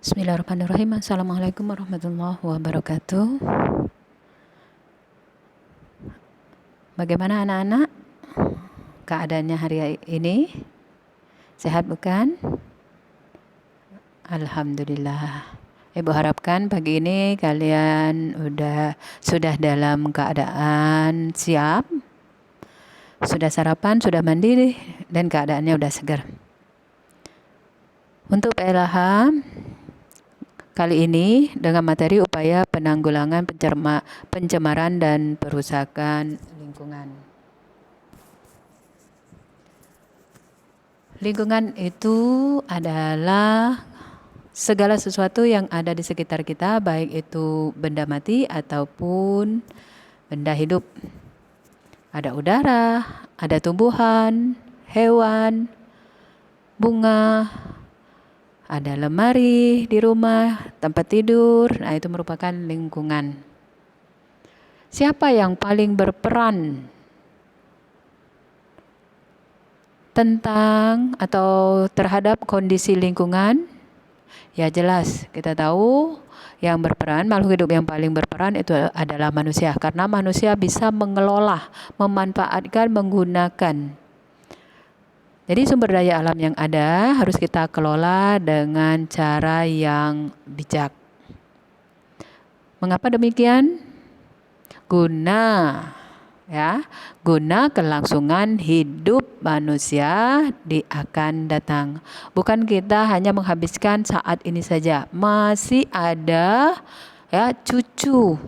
Bismillahirrahmanirrahim. Assalamualaikum warahmatullahi wabarakatuh. Bagaimana anak-anak? Keadaannya hari ini? Sehat bukan? Alhamdulillah. Ibu harapkan pagi ini kalian sudah dalam keadaan siap, sudah sarapan, sudah mandi, dan keadaannya sudah segar. Untuk PLH kali ini dengan materi upaya penanggulangan pencemaran dan perusakan lingkungan. Lingkungan itu adalah segala sesuatu yang ada di sekitar kita, baik itu benda mati ataupun benda hidup. Ada udara, ada tumbuhan, hewan, bunga, ada lemari di rumah, tempat tidur. Nah, itu merupakan lingkungan. Siapa yang paling berperan tentang atau terhadap kondisi lingkungan? Ya jelas, kita tahu yang berperan, makhluk hidup yang paling berperan itu adalah manusia. Karena manusia bisa mengelola, memanfaatkan, menggunakan. Jadi sumber daya alam yang ada harus kita kelola dengan cara yang bijak. Mengapa demikian? Guna kelangsungan hidup manusia di akan datang. Bukan kita hanya menghabiskan saat ini saja. Masih ada cucu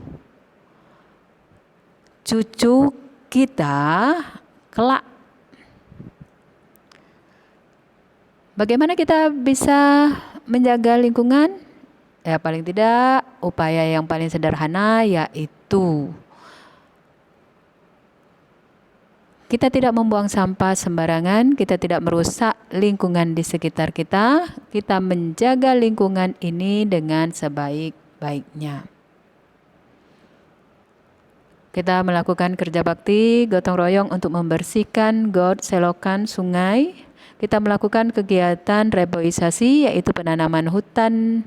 kita kelak. Bagaimana kita bisa menjaga lingkungan? Ya paling tidak upaya yang paling sederhana yaitu kita tidak membuang sampah sembarangan, kita tidak merusak lingkungan di sekitar kita, kita menjaga lingkungan ini dengan sebaik-baiknya. Kita melakukan kerja bakti, gotong royong untuk membersihkan got, selokan, sungai. Kita melakukan kegiatan reboisasi, yaitu penanaman hutan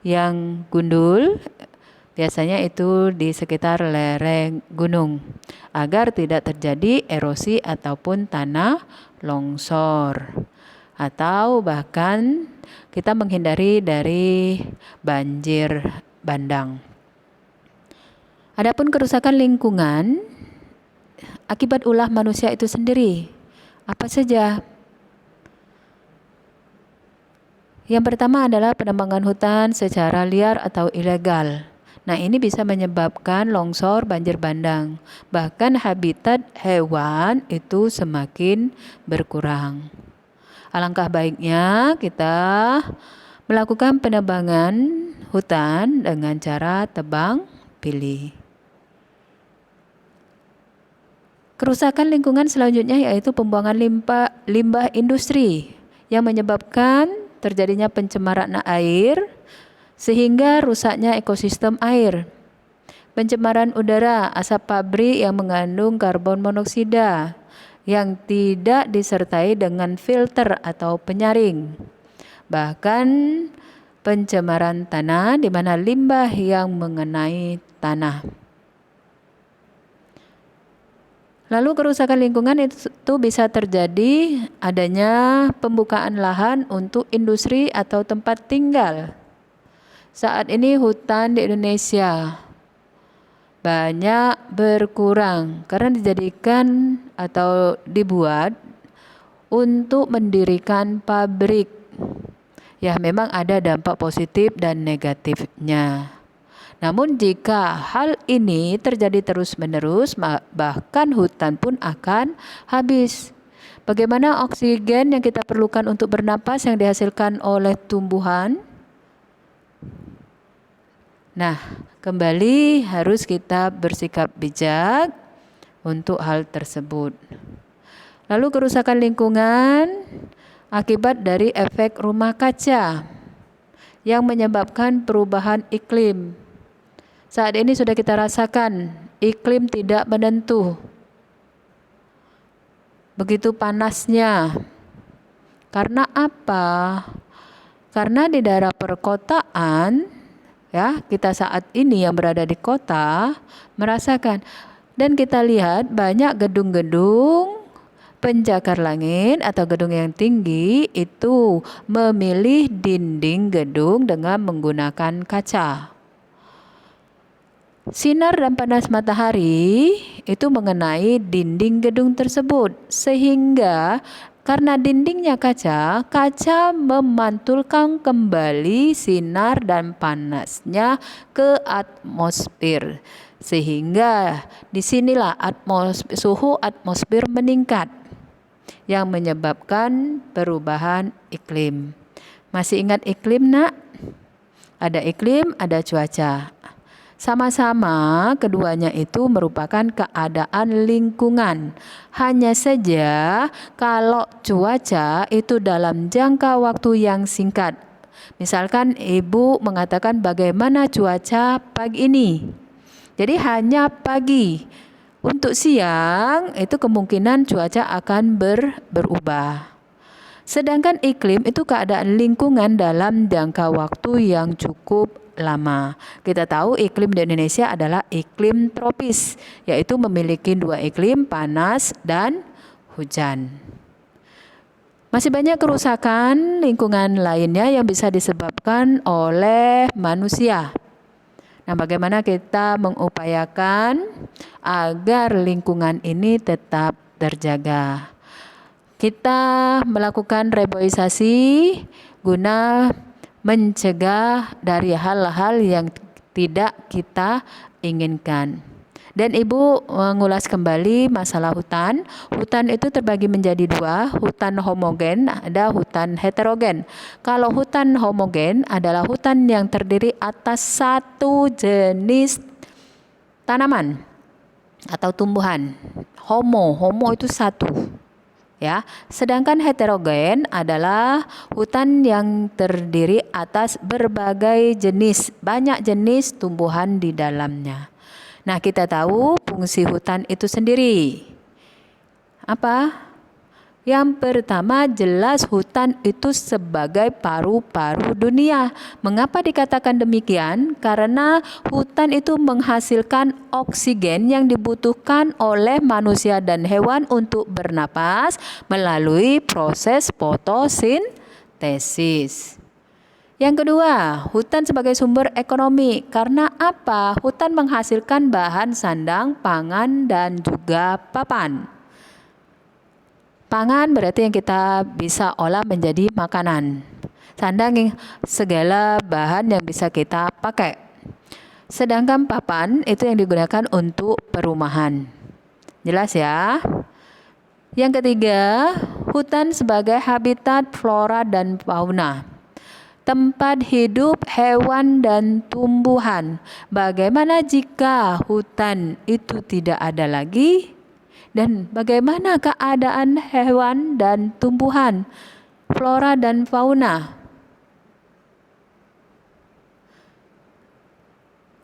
yang gundul, biasanya itu di sekitar lereng gunung, agar tidak terjadi erosi ataupun tanah longsor. Atau bahkan kita menghindari dari banjir bandang. Adapun kerusakan lingkungan akibat ulah manusia itu sendiri, apa saja? Yang pertama adalah penebangan hutan secara liar atau ilegal. Nah, ini bisa menyebabkan longsor, banjir bandang. Bahkan habitat hewan itu semakin berkurang. Alangkah baiknya kita melakukan penebangan hutan dengan cara tebang pilih. Kerusakan lingkungan selanjutnya yaitu pembuangan limbah industri yang menyebabkan terjadinya pencemaran air sehingga rusaknya ekosistem air. Pencemaran udara, asap pabrik yang mengandung karbon monoksida yang tidak disertai dengan filter atau penyaring. Bahkan pencemaran tanah di mana limbah yang mengenai tanah. Lalu kerusakan lingkungan itu bisa terjadi adanya pembukaan lahan untuk industri atau tempat tinggal. Saat ini hutan di Indonesia banyak berkurang karena dijadikan atau dibuat untuk mendirikan pabrik. Ya memang ada dampak positif dan negatifnya. Namun jika hal ini terjadi terus-menerus, bahkan hutan pun akan habis. Bagaimana oksigen yang kita perlukan untuk bernapas yang dihasilkan oleh tumbuhan? Nah, kembali harus kita bersikap bijak untuk hal tersebut. Lalu kerusakan lingkungan akibat dari efek rumah kaca yang menyebabkan perubahan iklim. Saat ini sudah kita rasakan iklim tidak menentu. Begitu panasnya. Karena apa? Karena di daerah perkotaan, ya, kita saat ini yang berada di kota merasakan, dan kita lihat banyak gedung-gedung pencakar langit atau gedung yang tinggi itu memilih dinding gedung dengan menggunakan kaca. Sinar dan panas matahari itu mengenai dinding gedung tersebut, sehingga karena dindingnya kaca, kaca memantulkan kembali sinar dan panasnya ke atmosfer, sehingga disinilah suhu atmosfer meningkat yang menyebabkan perubahan iklim. Masih ingat iklim, nak? Ada iklim, ada cuaca. Sama-sama keduanya itu merupakan keadaan lingkungan. Hanya saja kalau cuaca itu dalam jangka waktu yang singkat. Misalkan ibu mengatakan bagaimana cuaca pagi ini. Jadi hanya pagi. Untuk siang itu kemungkinan cuaca akan berubah. Sedangkan iklim itu keadaan lingkungan dalam jangka waktu yang cukup lama. Kita tahu iklim di Indonesia adalah iklim tropis, yaitu memiliki 2 iklim, panas dan hujan. Masih banyak kerusakan lingkungan lainnya yang bisa disebabkan oleh manusia. Nah, bagaimana kita mengupayakan agar lingkungan ini tetap terjaga? Kita melakukan reboisasi guna mencegah dari hal-hal yang tidak kita inginkan. Dan Ibu mengulas kembali masalah hutan. Hutan itu terbagi menjadi 2, hutan homogen, ada hutan heterogen. Kalau hutan homogen adalah hutan yang terdiri atas satu jenis tanaman atau tumbuhan. Homo itu satu. Ya, sedangkan heterogen adalah hutan yang terdiri atas berbagai jenis, banyak jenis tumbuhan di dalamnya. Nah, kita tahu fungsi hutan itu sendiri. Apa? Yang pertama, jelas hutan itu sebagai paru-paru dunia. Mengapa dikatakan demikian? Karena hutan itu menghasilkan oksigen yang dibutuhkan oleh manusia dan hewan untuk bernapas melalui proses fotosintesis. Yang kedua, hutan sebagai sumber ekonomi. Karena apa? Hutan menghasilkan bahan sandang, pangan, dan juga papan. Pangan berarti yang kita bisa olah menjadi makanan. Sandang segala bahan yang bisa kita pakai. Sedangkan papan itu yang digunakan untuk perumahan. Jelas ya? Yang ketiga, hutan sebagai habitat flora dan fauna. Tempat hidup hewan dan tumbuhan. Bagaimana jika hutan itu tidak ada lagi? Dan bagaimana keadaan hewan dan tumbuhan, flora dan fauna?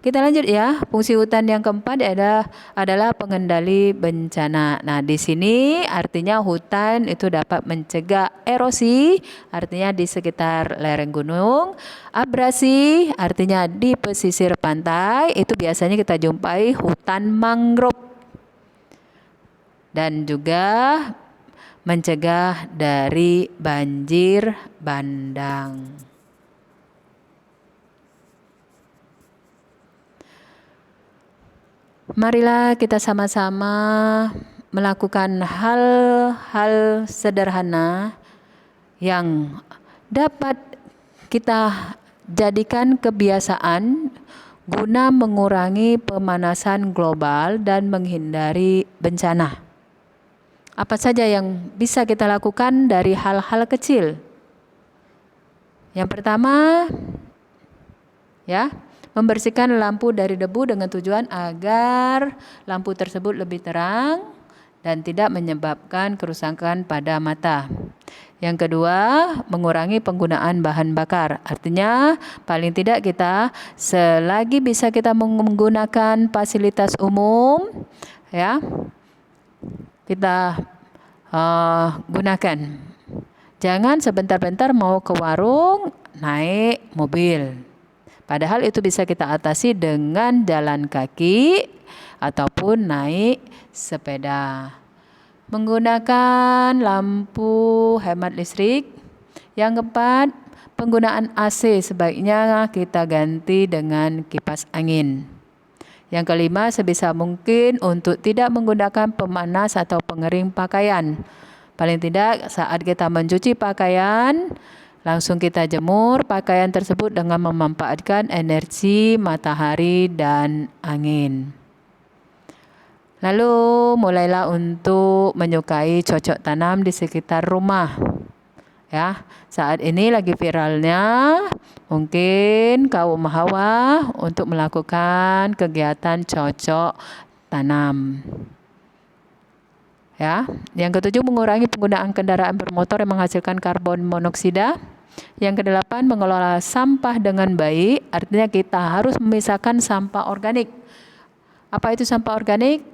Kita lanjut ya. Fungsi hutan yang keempat adalah pengendali bencana. Nah, di sini artinya hutan itu dapat mencegah erosi, artinya di sekitar lereng gunung. Abrasi, artinya di pesisir pantai, itu biasanya kita jumpai hutan mangrove. Dan juga mencegah dari banjir bandang. Marilah kita sama-sama melakukan hal-hal sederhana yang dapat kita jadikan kebiasaan guna mengurangi pemanasan global dan menghindari bencana. Apa saja yang bisa kita lakukan dari hal-hal kecil? Yang pertama, ya, membersihkan lampu dari debu dengan tujuan agar lampu tersebut lebih terang dan tidak menyebabkan kerusakan pada mata. Yang kedua, mengurangi penggunaan bahan bakar. Artinya, paling tidak kita selagi bisa kita menggunakan fasilitas umum, ya, kita gunakan. Jangan sebentar-bentar mau ke warung naik mobil. Padahal itu bisa kita atasi dengan jalan kaki ataupun naik sepeda. Menggunakan lampu hemat listrik. Yang keempat, penggunaan AC sebaiknya kita ganti dengan kipas angin. Yang kelima, sebisa mungkin untuk tidak menggunakan pemanas atau pengering pakaian. Paling tidak saat kita mencuci pakaian, langsung kita jemur pakaian tersebut dengan memanfaatkan energi matahari dan angin. Lalu mulailah untuk menyukai cocok tanam di sekitar rumah. Ya, saat ini lagi viralnya mungkin kaum hawa untuk melakukan kegiatan cocok tanam. Ya, yang ketujuh, mengurangi penggunaan kendaraan bermotor yang menghasilkan karbon monoksida. Yang kedelapan, mengelola sampah dengan baik, artinya kita harus memisahkan sampah organik. Apa itu sampah organik?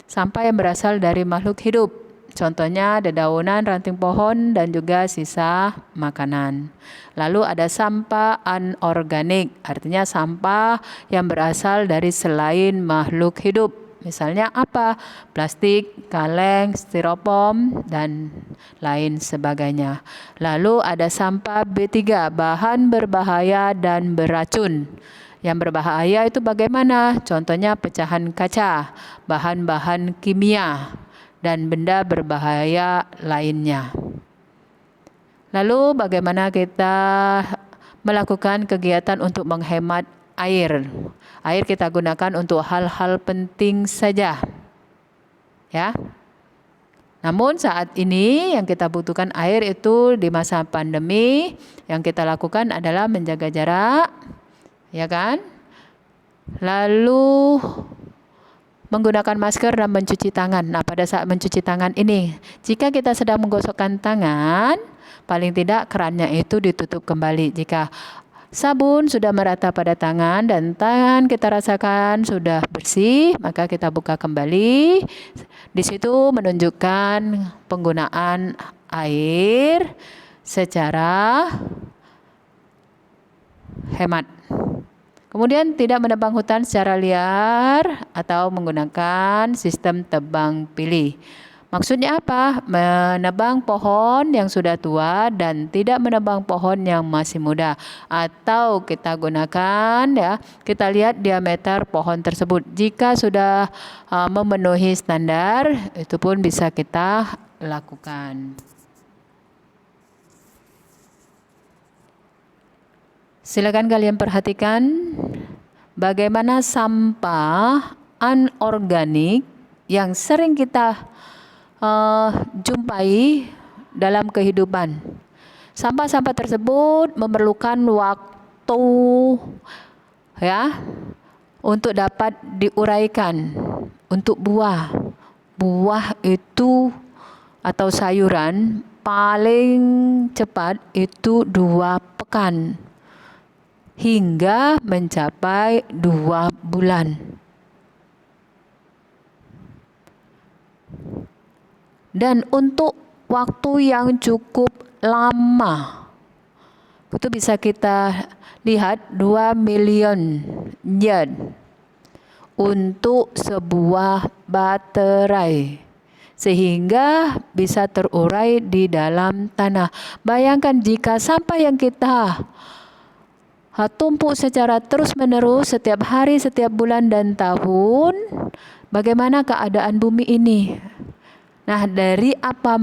Sampah yang berasal dari makhluk hidup. Contohnya dedaunan, ranting pohon, dan juga sisa makanan. Lalu ada sampah anorganik, artinya sampah yang berasal dari selain makhluk hidup. Misalnya apa? Plastik, kaleng, styrofoam, dan lain sebagainya. Lalu ada sampah B3, bahan berbahaya dan beracun. Yang berbahaya itu bagaimana? Contohnya pecahan kaca, bahan-bahan kimia, dan benda berbahaya lainnya. Lalu bagaimana kita melakukan kegiatan untuk menghemat air? Air kita gunakan untuk hal-hal penting saja. Ya. Namun saat ini yang kita butuhkan air itu di masa pandemi, yang kita lakukan adalah menjaga jarak, ya kan? Lalu menggunakan masker dan mencuci tangan. Nah, pada saat mencuci tangan ini, jika kita sedang menggosokkan tangan, paling tidak kerannya itu ditutup kembali. Jika sabun sudah merata pada tangan dan tangan kita rasakan sudah bersih, maka kita buka kembali. Di situ menunjukkan penggunaan air secara hemat. Kemudian tidak menebang hutan secara liar atau menggunakan sistem tebang pilih. Maksudnya apa? Menebang pohon yang sudah tua dan tidak menebang pohon yang masih muda. Atau kita gunakan, ya, kita lihat diameter pohon tersebut. Jika sudah memenuhi standar, itu pun bisa kita lakukan. Silakan kalian perhatikan bagaimana sampah anorganik yang sering kita jumpai dalam kehidupan. Sampah-sampah tersebut memerlukan waktu, ya, untuk dapat diuraikan. Untuk buah itu atau sayuran paling cepat itu 2 pekan hingga mencapai 2 bulan. Dan untuk waktu yang cukup lama, itu bisa kita lihat 2 million yen untuk sebuah baterai, sehingga bisa terurai di dalam tanah. Bayangkan jika sampah yang kita tumpuk secara terus-menerus setiap hari, setiap bulan dan tahun, bagaimana keadaan bumi ini? Nah, dari apa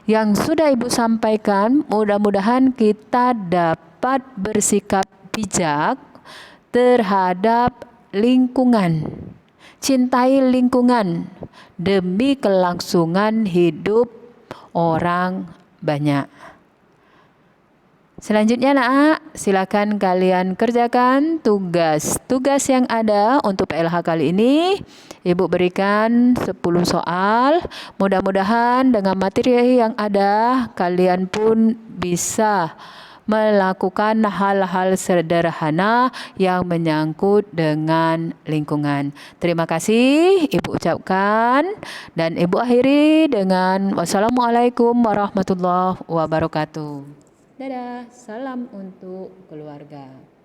yang sudah Ibu sampaikan, mudah-mudahan kita dapat bersikap bijak terhadap lingkungan. Cintai lingkungan demi kelangsungan hidup orang banyak. Selanjutnya, Nak, silakan kalian kerjakan tugas yang ada untuk PLH kali ini. Ibu berikan 10 soal. Mudah-mudahan dengan materi yang ada, kalian pun bisa melakukan hal-hal sederhana yang menyangkut dengan lingkungan. Terima kasih Ibu ucapkan dan Ibu akhiri dengan wassalamualaikum warahmatullahi wabarakatuh. Dadah, salam untuk keluarga.